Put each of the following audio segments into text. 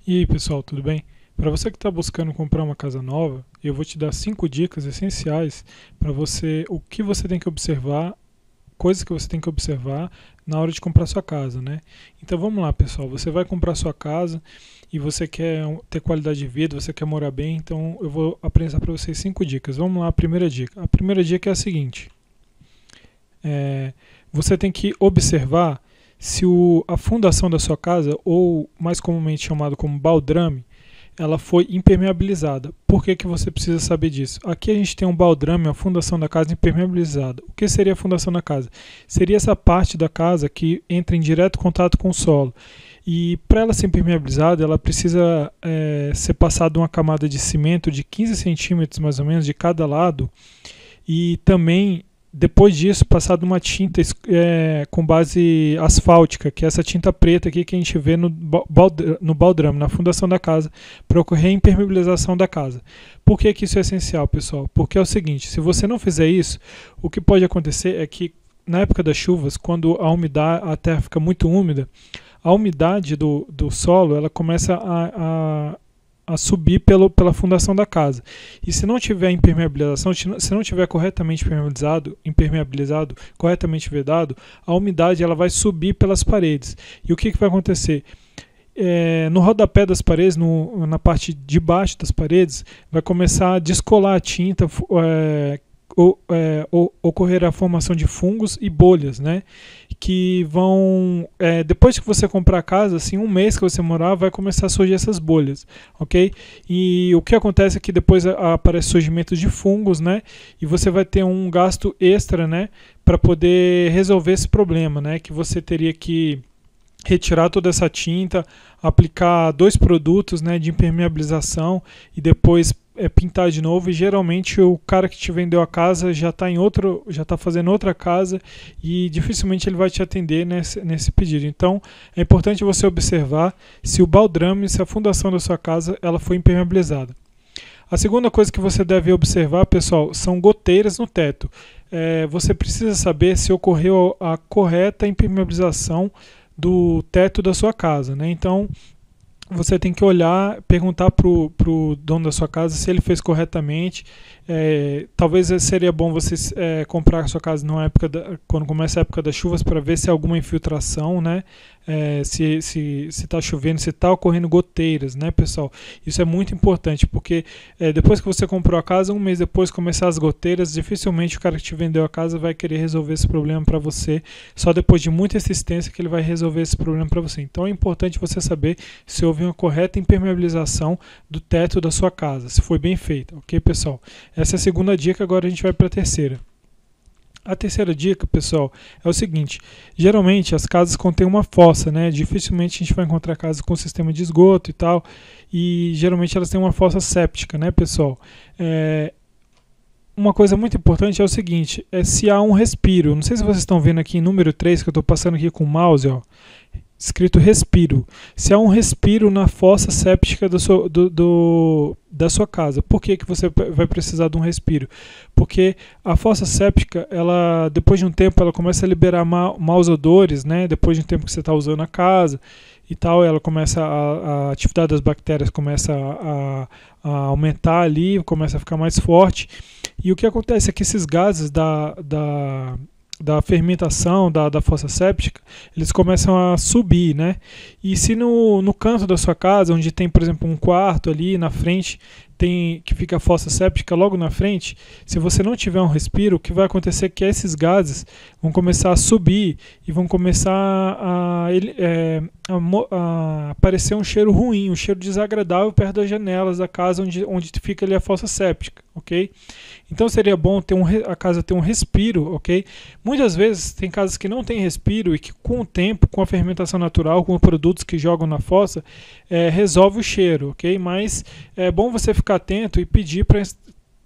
E aí pessoal, tudo bem? Para você que está buscando comprar uma casa nova, eu vou te dar 5 dicas essenciais para você, o que você tem que observar, coisas que você tem que observar na hora de comprar sua casa, né? Então vamos lá pessoal, você vai comprar sua casa e você quer ter qualidade de vida, você quer morar bem, então eu vou apresentar para vocês 5 dicas. Vamos lá, a primeira dica. A primeira dica é a seguinte, você tem que observar se a fundação da sua casa, ou mais comumente chamado como baldrame, ela foi impermeabilizada. Por que você precisa saber disso? Aqui a gente tem um baldrame, a fundação da casa impermeabilizada. O que seria a fundação da casa? Seria essa parte da casa que entra em direto contato com o solo. E para ela ser impermeabilizada, ela precisa ser passada uma camada de cimento de 15 centímetros mais ou menos de cada lado. E também depois disso, passado uma tinta com base asfáltica, que é essa tinta preta aqui que a gente vê no baldrame, na fundação da casa, para ocorrer a impermeabilização da casa. Por que isso é essencial, pessoal? Porque é o seguinte, se você não fizer isso, o que pode acontecer é que na época das chuvas, quando a terra fica muito úmida, a umidade do solo ela começa a subir pela fundação da casa. E se não tiver impermeabilização, se não tiver corretamente impermeabilizado, corretamente vedado, a umidade ela vai subir pelas paredes. E o que vai acontecer? No rodapé das paredes, na parte de baixo das paredes, vai começar a descolar a tinta, ocorrer a formação de fungos e bolhas, né? Que vão, depois que você comprar a casa, assim, um mês que você morar, vai começar a surgir essas bolhas, ok? E o que acontece é que depois aparece surgimento de fungos, né? E você vai ter um gasto extra, né? Para poder resolver esse problema, né? Que você teria que retirar toda essa tinta, aplicar 2 produtos, né, de impermeabilização e depois pintar de novo. E geralmente o cara que te vendeu a casa já está fazendo outra casa e dificilmente ele vai te atender nesse pedido. Então é importante você observar se o baldrame, se a fundação da sua casa ela foi impermeabilizada. A segunda coisa que você deve observar, pessoal, são goteiras no teto. Você precisa saber se ocorreu a correta impermeabilização do teto da sua casa, né? Então você tem que olhar, perguntar pro dono da sua casa se ele fez corretamente. Talvez seria bom você comprar a sua casa quando começa a época das chuvas, para ver se há alguma infiltração, né? Se está chovendo, se está ocorrendo goteiras, né, pessoal? Isso é muito importante, porque depois que você comprou a casa, um mês depois começar as goteiras, dificilmente o cara que te vendeu a casa vai querer resolver esse problema para você. Só depois de muita insistência que ele vai resolver esse problema para você. Então é importante você saber se houve uma correta impermeabilização do teto da sua casa, se foi bem feita, ok, pessoal? Essa é a segunda dica, agora a gente vai para a terceira. A terceira dica, pessoal, é o seguinte: geralmente as casas contêm uma fossa, né? Dificilmente a gente vai encontrar casas com sistema de esgoto e tal, e geralmente elas têm uma fossa séptica, né, pessoal? Uma coisa muito importante é o seguinte, se há um respiro. Não sei se vocês estão vendo aqui em número 3, que eu estou passando aqui com o mouse, ó, escrito respiro. Se há um respiro na fossa séptica da sua casa. Por que você vai precisar de um respiro? Porque a fossa séptica, ela, depois de um tempo, ela começa a liberar maus odores, né? Depois de um tempo que você está usando a casa e tal, ela começa a atividade das bactérias começa a aumentar ali, começa a ficar mais forte. E o que acontece é que esses gases da fermentação da fossa séptica, eles começam a subir, né? E se no canto da sua casa, onde tem, por exemplo, um quarto ali na frente, que fica a fossa séptica logo na frente, se você não tiver um respiro, o que vai acontecer é que esses gases vão começar a subir e vão começar a aparecer um cheiro ruim, um cheiro desagradável perto das janelas da casa onde fica ali a fossa séptica, ok? Então seria bom a casa ter um respiro, ok? Muitas vezes tem casas que não tem respiro e que com o tempo, com a fermentação natural, com os produtos que jogam na fossa, resolve o cheiro, ok? Mas é bom você ficar atento e pedir para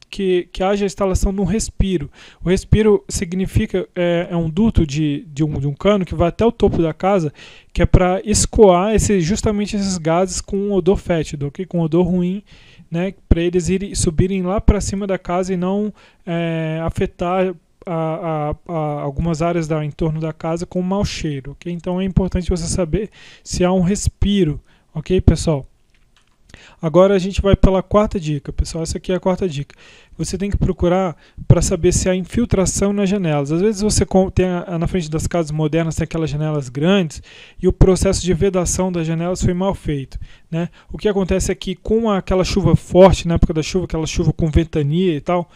que haja a instalação de um respiro. O respiro significa um duto de um cano que vai até o topo da casa, que é para escoar justamente esses gases com um odor fétido, ok? Com um odor ruim, né? Para eles subirem lá para cima da casa e não afetar algumas áreas em torno da casa com mau cheiro, ok? Então é importante você saber se há um respiro, ok, pessoal? Agora a gente vai pela quarta dica, pessoal. Essa aqui é a quarta dica. Você tem que procurar para saber se há infiltração nas janelas. Às vezes você tem na frente das casas modernas tem aquelas janelas grandes e o processo de vedação das janelas foi mal feito, né? O que acontece é que com aquela chuva forte, na época da chuva, aquela chuva com ventania e tal,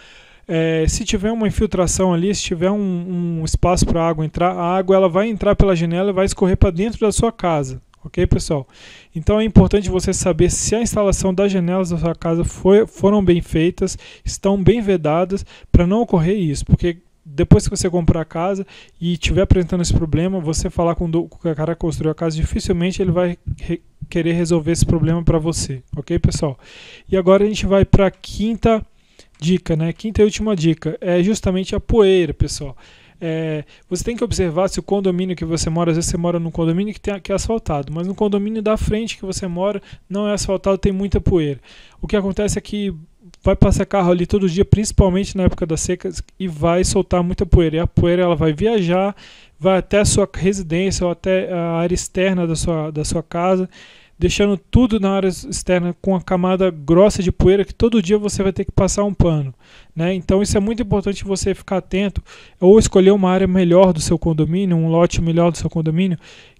se tiver uma infiltração ali, se tiver um espaço para a água entrar, a água ela vai entrar pela janela e vai escorrer para dentro da sua casa. Ok, pessoal? Então é importante você saber se a instalação das janelas da sua casa foram bem feitas, estão bem vedadas, para não ocorrer isso, porque depois que você comprar a casa e estiver apresentando esse problema, você falar com o cara que construiu a casa, dificilmente ele vai querer resolver esse problema para você. Ok, pessoal? E agora a gente vai para a quinta dica, né? Quinta e última dica é justamente a poeira, pessoal. Você tem que observar se o condomínio que você mora, às vezes você mora num condomínio que é asfaltado, mas no condomínio da frente que você mora não é asfaltado, tem muita poeira. O que acontece é que vai passar carro ali todo dia, principalmente na época das secas, e vai soltar muita poeira. E a poeira ela vai viajar, vai até a sua residência ou até a área externa da sua casa, deixando tudo na área externa com a camada grossa de poeira que todo dia você vai ter que passar um pano, né? Então isso é muito importante você ficar atento ou escolher uma área melhor do seu condomínio, um lote melhor do seu condomínio,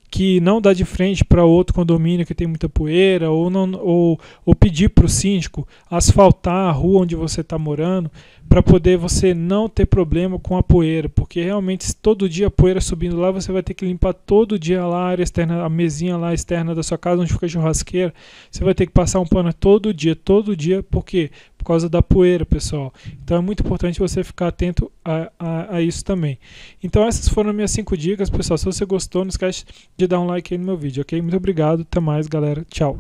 que não dá de frente para outro condomínio que tem muita poeira, ou pedir para o síndico asfaltar a rua onde você está morando, para poder você não ter problema com a poeira, porque realmente todo dia a poeira subindo lá, você vai ter que limpar todo dia lá a área externa, a mesinha lá externa da sua casa, onde fica a churrasqueira, você vai ter que passar um pano todo dia, por quê? Por causa da poeira, pessoal. Então é muito importante você ficar atento a isso também. Então essas foram as minhas 5 dicas, pessoal. Se você gostou, não esquece de dar um like aí no meu vídeo, ok? Muito obrigado, até mais, galera. Tchau.